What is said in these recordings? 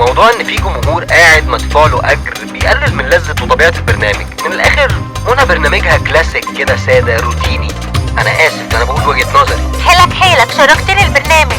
موضوع ان في جمهور قاعد مدفوع له اجر بيقلل من لذة وطبيعة البرنامج. من الاخر منى برنامجها كلاسيك كده، سادة روتيني. انا اسف، انا بقول وجهة نظري. حيلك شاركتني البرنامج.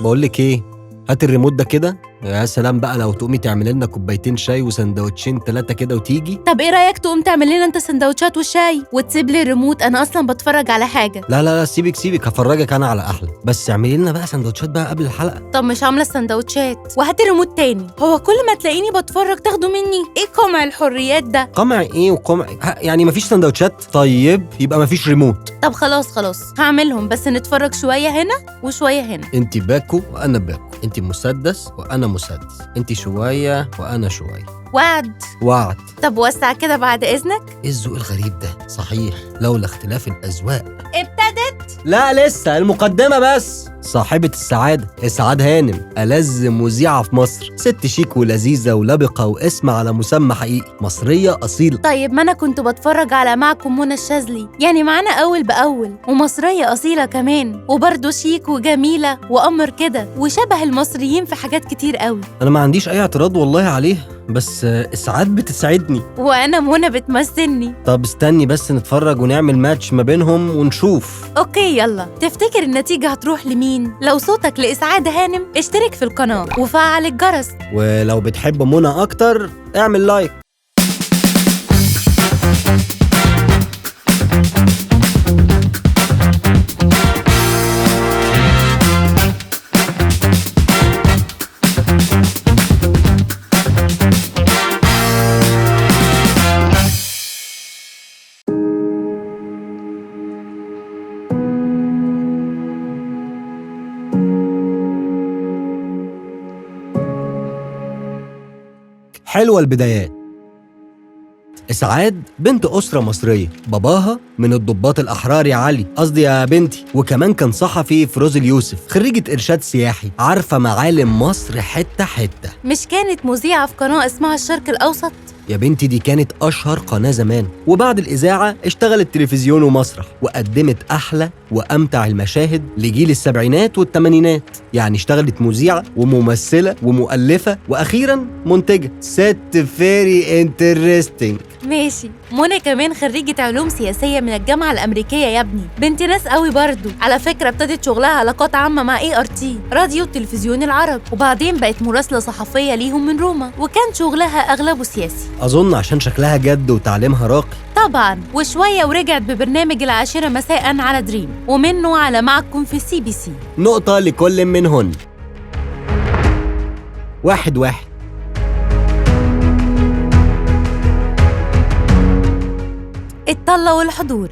بقول لك ايه، هات الريموت ده كده. يا سلام بقى لو تقومي تعملي لنا كوبايتين شاي وسندوتشين 3 كده وتيجي. طب ايه رايك تقوم تعمل لنا انت سندوتشات والشاي وتسيب لي الريموت؟ انا اصلا بتفرج على حاجه. لا سيبك هفرجك انا على احلى، بس اعملي لنا بقى سندوتشات بقى قبل الحلقه. طب مش عامله السندوتشات وهاتي الريموت تاني. هو كل ما تلاقيني بتفرج تاخدوا مني؟ ايه قمع الحريات ده؟ قمع ايه وقمع يعني مفيش سندوتشات؟ طيب يبقى مفيش ريموت. طب خلاص هعملهم، بس نتفرج شويه هنا وشويه هنا. انت باكو وانا باكو، انت مسدس وانا مسدس، انت شويه وانا شويه. وعد. طب وسع كده بعد اذنك. ايه الذوق الغريب ده صحيح، لولا اختلاف الاذواق. ابتدت؟ لا لسه المقدمه بس. صاحبة السعادة إسعاد هانم، ألذ مذيعة في مصر، ست شيك ولذيذة ولبقة واسم على مسمى حقيقي، مصرية أصيلة. طيب ما أنا كنت بتفرج على معكم منى الشاذلي، يعني معانا أول بأول، ومصرية أصيلة كمان، وبرضه شيك وجميلة وأمر كده، وشبه المصريين في حاجات كتير قوي. أنا ما عنديش أي اعتراض والله عليه، بس إسعاد بتسعدني وأنا منى بتمثلني. طب استني بس نتفرج ونعمل ماتش ما بينهم ونشوف. أوكي يلا، تفتكر النتيجة هتروح لمين؟ لو صوتك لإسعاد هانم اشترك في القناة وفعل الجرس، ولو بتحب منى أكتر اعمل لايك. حلوة البدايات. إسعاد بنت أسرة مصرية، باباها من الضباط الأحرار يا علي، قصدي يا بنتي، وكمان كان صحفي في روز اليوسف، خريجة إرشاد سياحي، عارفة معالم مصر حتة حتة. مش كانت مذيعة في قناة اسمها الشرق الأوسط؟ يا بنتي دي كانت أشهر قناة زمان، وبعد الإذاعة اشتغلت تلفزيون ومسرح، وقدمت أحلى وأمتع المشاهد لجيل السبعينات والثمانينات. يعني اشتغلت مذيعة وممثلة ومؤلفة وأخيراً منتجة. ست فيري انترستينج. ماشي. منى كمان خريجة علوم سياسية من الجامعة الأمريكية يا ابني، بنت ناس قوي برضو. على فكرة ابتدت شغلها علاقات عامة مع ART راديو التلفزيون العرب، وبعدين بقت مراسلة صحفية ليهم من روما، وكان شغلها أغلبه سياسي. أظن عشان شكلها جد وتعليمها راقي. طبعا، وشوية ورجعت ببرنامج 10 مساء على دريم، ومنه على معكم في CBC. نقطة لكل منهن. 1-1. الطلة والحضور.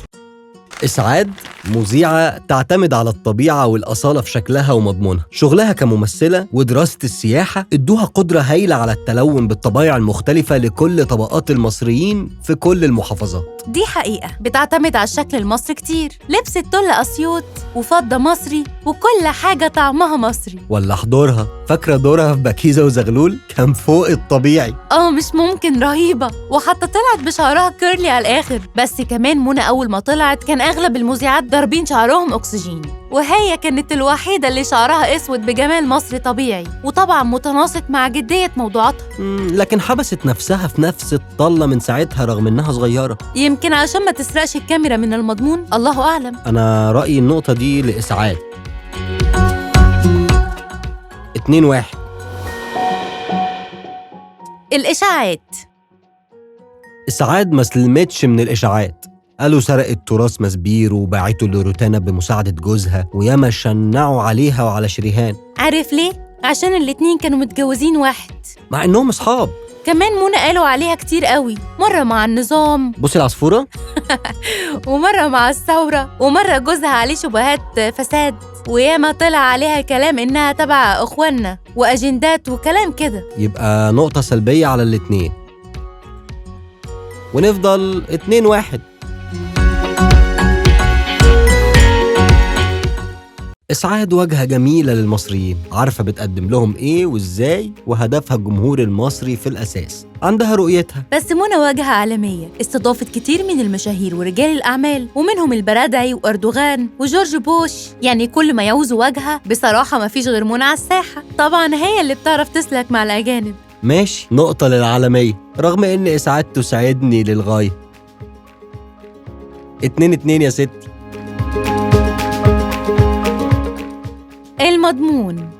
إسعاد مذيعة تعتمد على الطبيعة والأصالة في شكلها ومضمونها. شغلها كممثلة ودراسة السياحة ادوها قدرة هايلة على التلون بالطبايع المختلفة لكل طبقات المصريين في كل المحافظات. دي حقيقة، بتعتمد على الشكل المصري كتير، لبس التل أسيوط وفضة مصري، وكل حاجة طعمها مصري. ولا حضورها، فاكرة دورها في بكيزة وزغلول؟ كان فوق الطبيعي. مش ممكن، رهيبة. وحتى طلعت بشعرها كيرلي على الآخر. بس كمان منى أول ما طلعت كان أغلب المذيعات ضاربين شعرهم أكسجين، وهي كانت الوحيدة اللي شعرها أسود بجمال مصري طبيعي، وطبعا متناسق مع جدية موضوعاتها. لكن حبست نفسها في نفس الطلة من ساعتها رغم إنها صغيرة. يمكن عشان ما تسرقش الكاميرا من المضمون، الله أعلم. أنا رأيي النقطة دي لإسعاد. 2-1. الإشاعات. إسعاد ما سلمتش من الإشاعات. قالوا سرقت تراث مسبير وباعته لروتانا بمساعدة جوزها، وياما شنعوا عليها وعلى شريهان. عارف ليه؟ عشان الاتنين كانوا متجوزين واحد، مع إنهم أصحاب. كمان منى قالوا عليها كتير قوي، مرة مع النظام بصي العصفورة ومرة مع الثورة، ومرة جوزها عليه شبهات فساد، وياما طلع عليها كلام إنها تبع أخوانا وأجندات وكلام كده. يبقى نقطة سلبية على الاتنين، ونفضل 2-1. إسعاد واجهة جميلة للمصريين، عارفة بتقدم لهم إيه وإزاي، وهدفها الجمهور المصري في الأساس، عندها رؤيتها. بس منى واجهة عالمية، استضافت كتير من المشاهير ورجال الأعمال، ومنهم البرادعي وأردوغان وجورج بوش. يعني كل ما يعوزوا واجهة بصراحة ما فيش غير منى على الساحة. طبعا هي اللي بتعرف تسلك مع الأجانب. ماشي، نقطة للعالمية، رغم إن إسعاد تسعدني للغاية. 2-2 يا ستي. المضمون.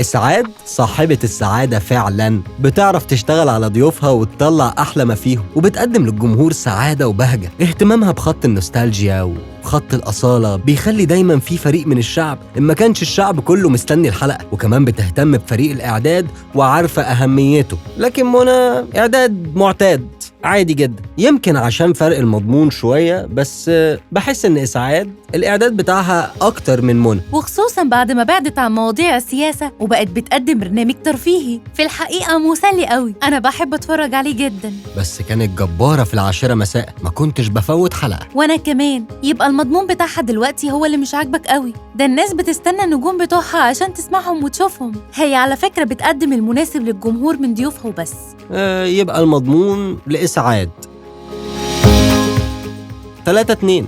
إسعاد صاحبة السعادة فعلاً، بتعرف تشتغل على ضيوفها وتطلع أحلى ما فيهم، وبتقدم للجمهور سعادة وبهجة. اهتمامها بخط النوستالجيا وخط الأصالة بيخلي دايماً في فريق من الشعب، إن ما كانش الشعب كله مستني الحلقة. وكمان بتهتم بفريق الإعداد وعارفة أهميته. لكن منى إعداد معتاد عادي جدا، يمكن عشان فرق المضمون شوية، بس بحس إن إسعاد الإعداد بتاعها أكتر من منى، وخصوصاً بعد ما بعدت عن مواضيع السياسة وبقت بتقدم برنامج ترفيهي. في الحقيقة مسلي قوي، أنا بحب أتفرج عليه جداً. بس كانت جبارة في 10 مساء، ما كنتش بفوت حلقة. وأنا كمان. يبقى المضمون بتاعها دلوقتي هو اللي مش عاجبك قوي؟ ده الناس بتستنى النجوم بتوعها عشان تسمعهم وتشوفهم. هي على فكرة بتقدم المناسب للجمهور من ضيوفها وبس. يبقى المضمون لإسعاد. 3-2.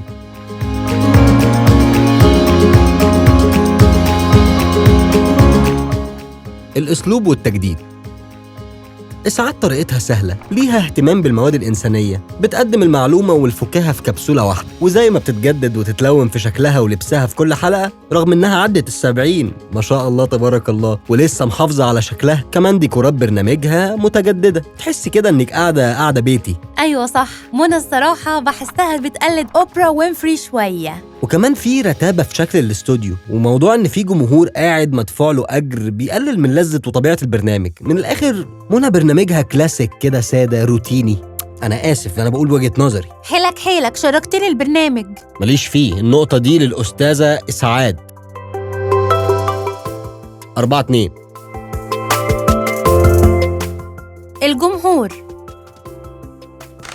الأسلوب والتجديد. إسعاد طريقتها سهلة، ليها اهتمام بالمواد الإنسانية، بتقدم المعلومة والفكاهة في كبسولة واحدة. وزي ما بتتجدد وتتلون في شكلها ولبسها في كل حلقة، رغم إنها عدت 70 ما شاء الله تبارك الله، ولسه محافظة على شكلها. كمان ديكورات برنامجها متجددة، تحسي كده إنك قاعدة بيتي. أيوة صح، منى الصراحة بحسها بتقلد أوبرا وينفري شوية. وكمان في رتابة في شكل الاستوديو، وموضوع إن في جمهور قاعد مدفوع له أجر بيقلل من لذة وطبيعة البرنامج. من الآخر منى برنامجها كلاسيك كده، سادة روتيني. أنا آسف، أنا بقول وجهة نظري. حيلك شاركتني البرنامج. ماليش فيه، النقطة دي للأستاذة إسعاد. 4-2. الجمهور.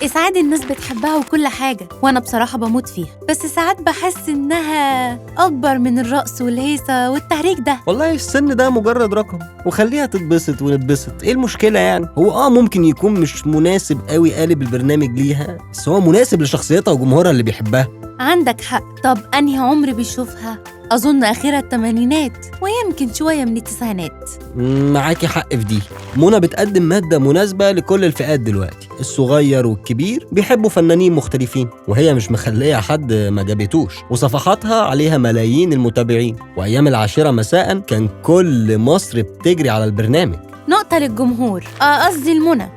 إسعاد الناس بتحبها وكل حاجة، وأنا بصراحة بموت فيها، بس ساعات بحس إنها أكبر من الرقص والهيصة والتهريج ده. والله السن ده مجرد رقم، وخليها تتبسط ونتبسط. إيه المشكلة يعني؟ هو ممكن يكون مش مناسب قوي قالب البرنامج ليها، بس هو مناسب لشخصيتها وجمهورها اللي بيحبها. عندك حق. طب أنهي عمر بيشوفها؟ أظن آخرها الثمانينات، ويمكن شوية من التسعينات. معاكي حق في دي. منى بتقدم مادة مناسبة لكل الفئات دلوقتي، الصغير والكبير بيحبوا فنانين مختلفين، وهي مش مخلية حد ما جابتوش، وصفحاتها عليها ملايين المتابعين. وأيام 10 مساء كان كل مصر بتجري على البرنامج. نقطة للجمهور، قصدي المنى.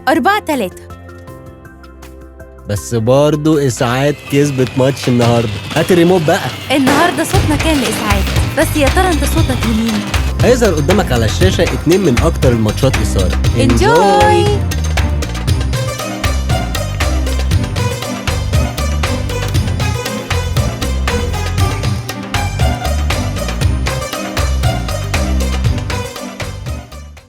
4-3. بس برضو إسعاد كسبت ماتش النهاردة. هات الريموت بقى. النهاردة صوتنا كان لإسعاد، بس يا ترى أنت صوتك لمين؟ هيظهر قدامك على الشاشة 2 من أكتر الماتشات إثارة. Enjoy!